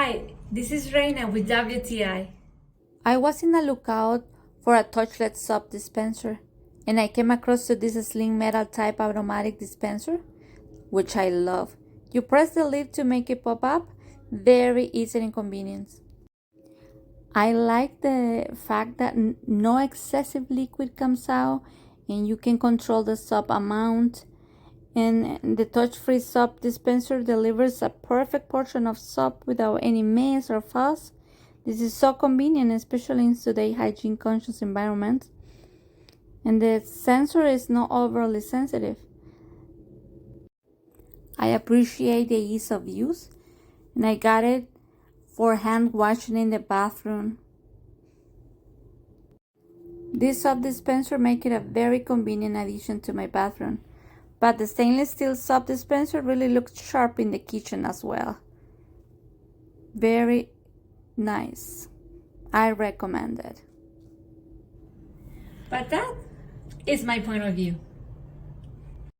Hi, this is Reina with WTI. I was in a lookout for a touchless soap dispenser, and I came across to this slim metal type automatic dispenser, which I love. You press the lid to make it pop up, very easy and convenient. I like the fact that no excessive liquid comes out and you can control the soap amount. And the touch-free soap dispenser delivers a perfect portion of soap without any mess or fuss. This is so convenient, especially in today's hygiene-conscious environment. And the sensor is not overly sensitive. I appreciate the ease of use, and I got it for hand washing in the bathroom. This soap dispenser makes it a very convenient addition to my bathroom. But the stainless steel soap dispenser really looks sharp in the kitchen as well. Very nice. I recommend it. But that is my point of view.